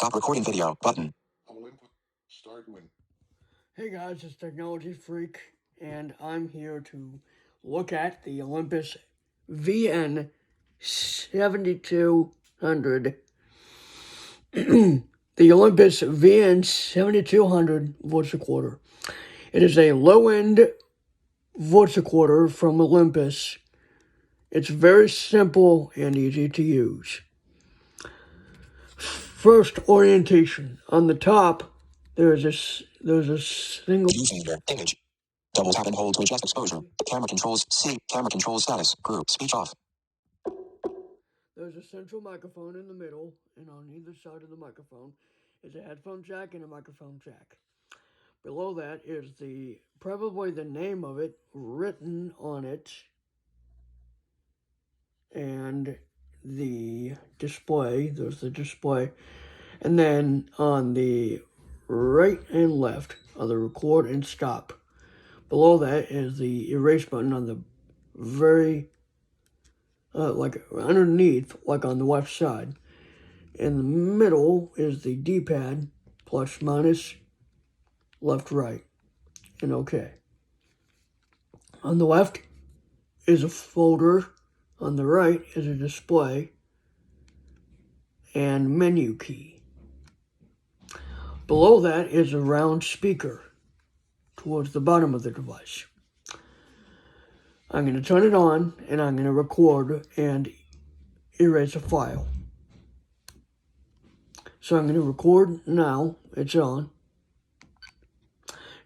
Stop recording video button. Olympus, start when. Hey guys, it's Technology Freak, and I'm here to look at the Olympus VN 7200. The Olympus VN 7200 voice recorder. It is a low-end voice recorder from Olympus. It's very simple and easy to use. First, orientation. On the top, there's a single Viewfinder. Image. Double tap and hold to adjust exposure. Camera controls. C. Camera controls status. Group. Speech off. There's a central microphone in the middle, and on either side of the microphone is a headphone jack and a microphone jack. Below that is probably the name of it written on it, and the display. There's the display, and then on the right and left are the record and stop. Below that is the erase button on the very like underneath, like on the left side. In the middle is the D-pad, plus, minus, left, right, and OK. On the left is a folder. On the right is a display and menu key. Below that is a round speaker towards the bottom of the device. I'm going to turn it on, and I'm going to record and erase a file. So I'm going to record now. It's on.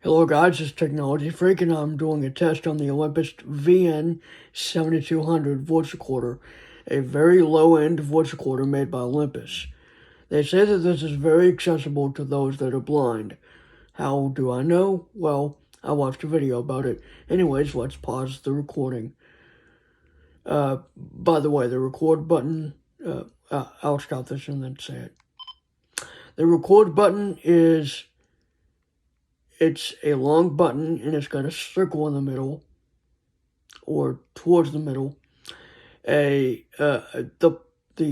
Hello guys, it's Technology Freak, and I'm doing a test on the Olympus VN 7200 voice recorder, a very low-end voice recorder made by Olympus. They say that this is very accessible to those that are blind. How do I know? Well, I watched a video about it. Anyways, let's pause the recording. By the way, the record button, I'll stop this and then say it. The record button it's a long button, and it's got a circle in the middle, or towards the middle. The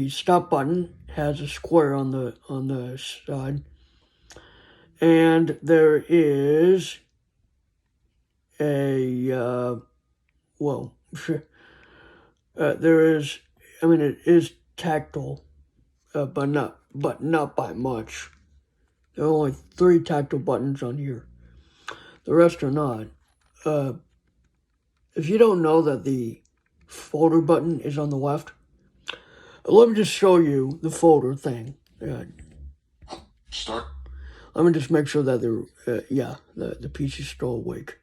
stop button has a square on the side, and there is it is tactile, but not by much. There are only 3 tactile buttons on here. The rest are not. If you don't know that the folder button is on the left, let me just show you the folder thing. Start. Let me just make sure that the PC is still awake.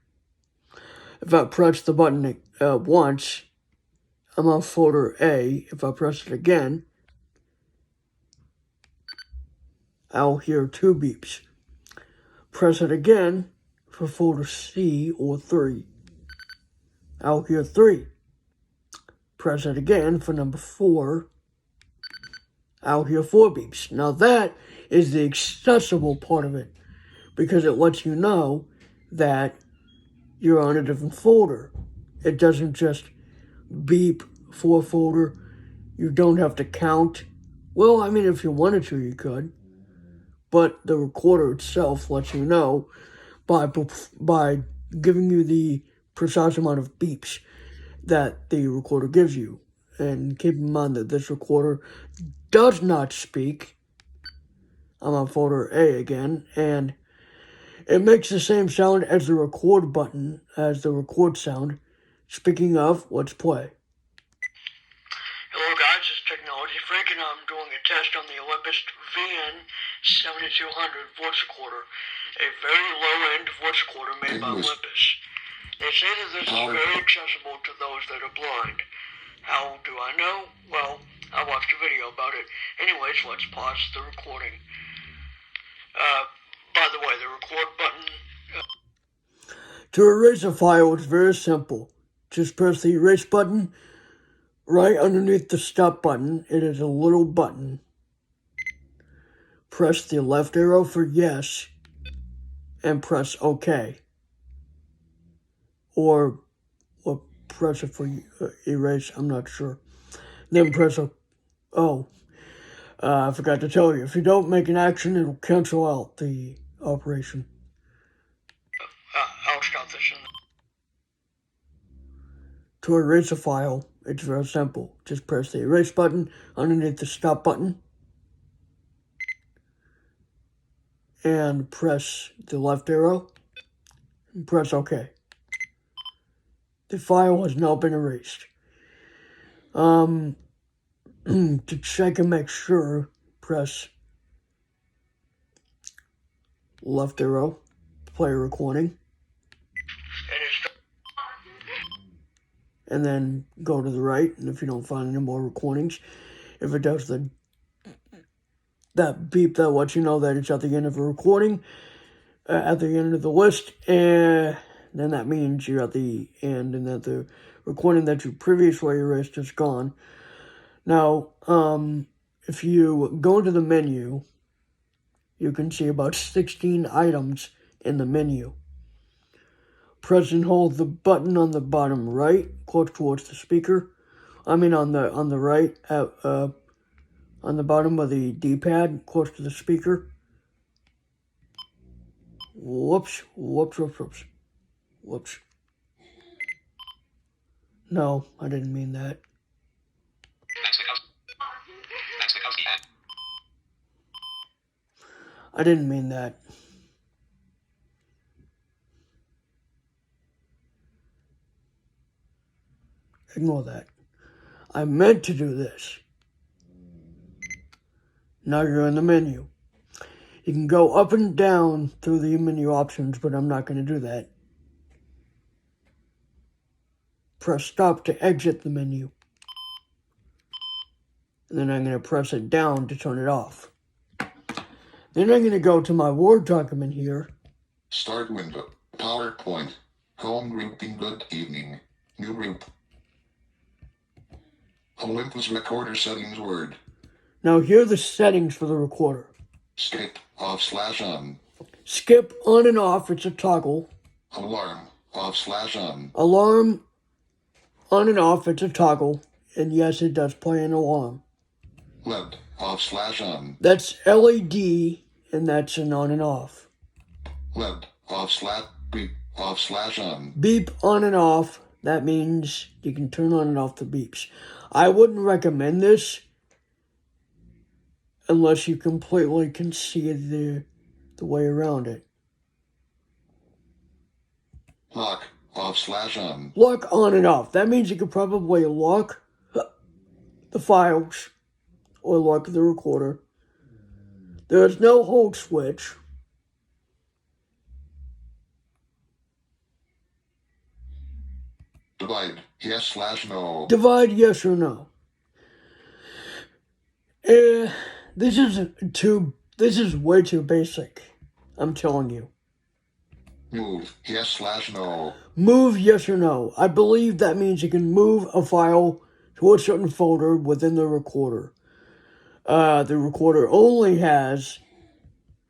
If I press the button once, I'm on folder A. If I press it again, I'll hear 2 beeps. Press it again for folder C or 3. I'll hear 3. Press it again for number 4. I'll hear 4 beeps. Now that is the accessible part of it, because it lets you know that you're on a different folder. It doesn't just beep for a folder. You don't have to count. Well, I mean, if you wanted to, you could. But the recorder itself lets you know by giving you the precise amount of beeps that the recorder gives you. And keep in mind that this recorder does not speak. I'm on folder A again, and it makes the same sound as the record button, as the record sound. Speaking of, let's play. Hello guys, it's Technology Freak, and I'm doing a test on the Olympus VN 7200 voice recorder, a very low-end voice recorder made by Olympus. They say that this is very accessible to those that are blind. How do I know? Well, I watched a video about it. Anyways, let's pause the recording. By the way, the record button... To erase a file, it's very simple. Just press the erase button. Right underneath the stop button, it is a little button. Press the left arrow for yes, and press OK. Or press it for erase, I'm not sure. Then press I forgot to tell you, if you don't make an action, it'll cancel out the operation. I'll stop this. To erase a file, it's very simple. Just press the erase button underneath the stop button and press the left arrow and press OK. The file has now been erased. To check and make sure, press left arrow, play a recording, and then go to the right. And if you don't find any more recordings, if it does that beep that lets you know that it's at the end of a recording, at the end of the list, and then that means you're at the end and that the recording that you previously erased is gone. Now, if you go to the menu, you can see about 16 items in the menu. Press and hold the button on the bottom right, close towards the speaker. On the right, on the bottom of the D-pad, close to the speaker. Whoops. No, I didn't mean that. I didn't mean that. Ignore that. I meant to do this. Now you're in the menu. You can go up and down through the menu options, but I'm not going to do that. Press stop to exit the menu. And then I'm going to press it down to turn it off. Then I'm going to go to my Word document here. Start window. PowerPoint. Home grouping. Good evening. New group. Olympus recorder settings. Word. Now here are the settings for the recorder. Skip. Off/on. Skip on and off. It's a toggle. Alarm. Off/on. Alarm on and off. It's a toggle. And yes, it does play an alarm. LED. Off/on. That's LED, and that's an on and off. LED. Beep. Off/on. Beep on and off. That means you can turn on and off the beeps. I wouldn't recommend this unless you completely can see the way around it. Lock. Off/on. Lock on and off. That means you could probably lock the files or lock the recorder. There's no hold switch. Divide. Yes/no. Divide, yes or no. This is way too basic. I'm telling you. Move. Yes/no. Move, yes or no. I believe that means you can move a file to a certain folder within the recorder. The recorder only has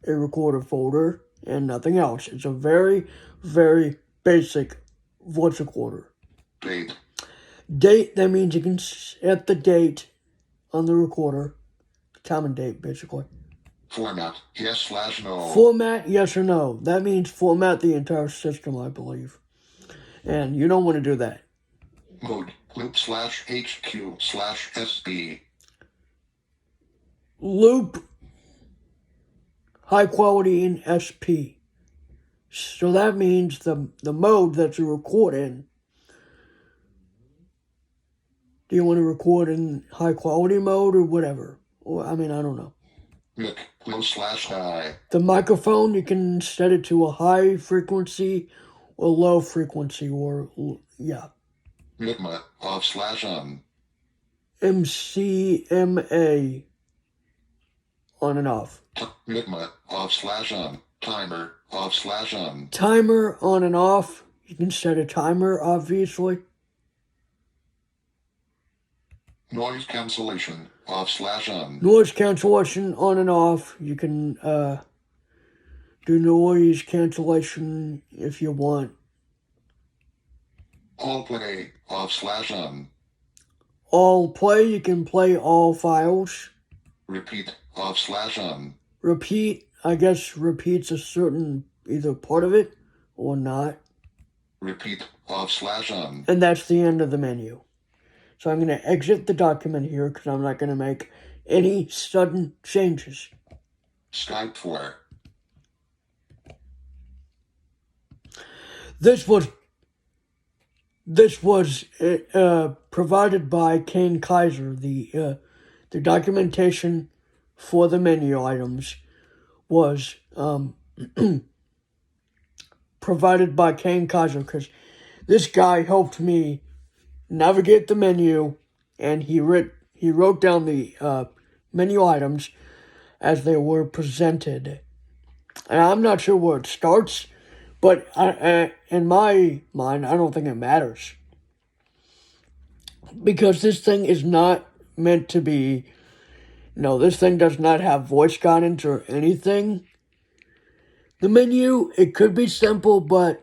a recorder folder and nothing else. It's a very, very basic voice recorder. Date. Date, that means you can set the date on the recorder. Time and date, basically. Format. Yes/no. Format, yes or no. That means format the entire system, I believe. And you don't want to do that. Mode. Loop/HQ/SD. Loop, high quality in SP. So that means the mode that you record in. Do you want to record in high quality mode or whatever? Or, I don't know. Mic. Low/high. The microphone, you can set it to a high frequency or low frequency yeah. Micma. Off/on. MCMA. On and off. Micma. Off/on. Timer. Off/on. Timer on and off. You can set a timer, obviously. Noise cancellation. Off/on. Noise cancellation on and off. You can do noise cancellation if you want. All play. Off/on. All play. You can play all files. Repeat off/on. Repeat, I guess repeats a certain either part of it or not. Repeat off/on. And that's the end of the menu. So I'm going to exit the document here because I'm not going to make any sudden changes. Skype for. This was provided by Kane Kaiser. The documentation for the menu items was provided by Kane Kaiser because this guy helped me navigate the menu, and he wrote down the menu items as they were presented. And I'm not sure where it starts, but in my mind, I don't think it matters. Because this thing is not meant to be, no, this thing does not have voice guidance or anything. The menu, it could be simple, but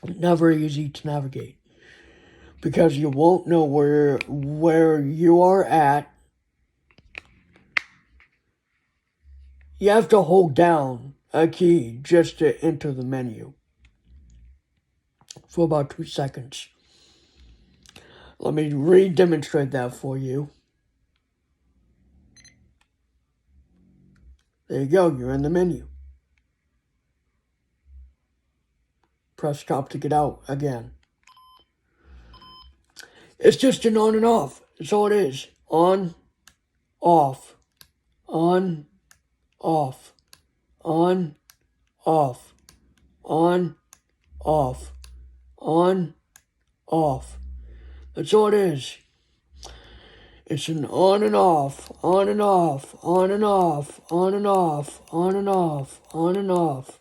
not very easy to navigate. Because you won't know where you are at. You have to hold down a key just to enter the menu for about 2 seconds. Let me re-demonstrate that for you. There you go, you're in the menu. Press stop to get out again. It's just an on and off. That's all it is. On, off, on, off, on, off, on, off, on, off. That's all it is. It's an on and off, on and off, on and off, on and off, on and off, on and off.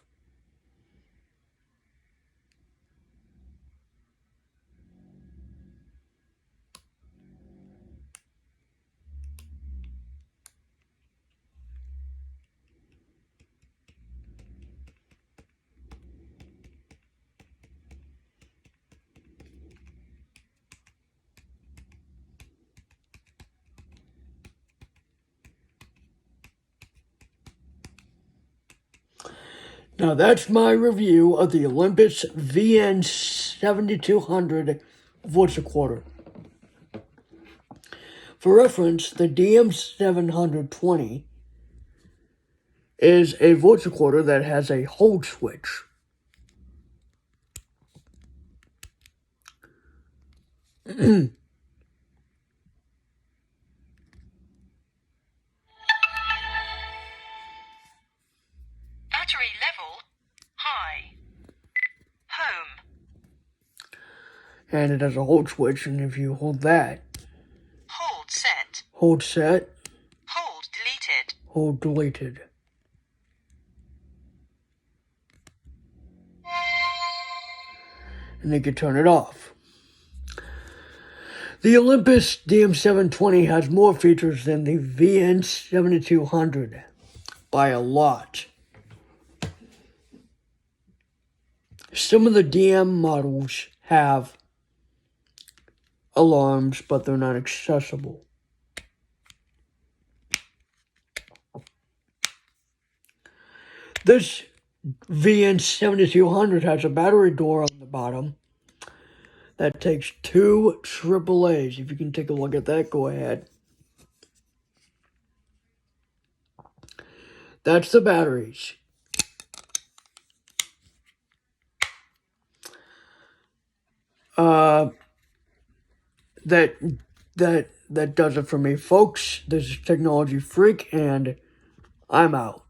Now that's my review of the Olympus VN 7200 voice recorder. For reference, the DM720 is a voice recorder that has a hold switch. Battery level high. Home. And it has a hold switch, and if you hold that, Hold set. hold set, Hold deleted. hold deleted. And you can turn it off. The Olympus DM720 has more features than the VN7200 by a lot. Some of the DM models have alarms, but they're not accessible. This VN7200 has a battery door on the bottom that takes 2 AAAs. If you can take a look at that, go ahead. That's the batteries. That does it for me, folks. This is Technology Freak, and I'm out.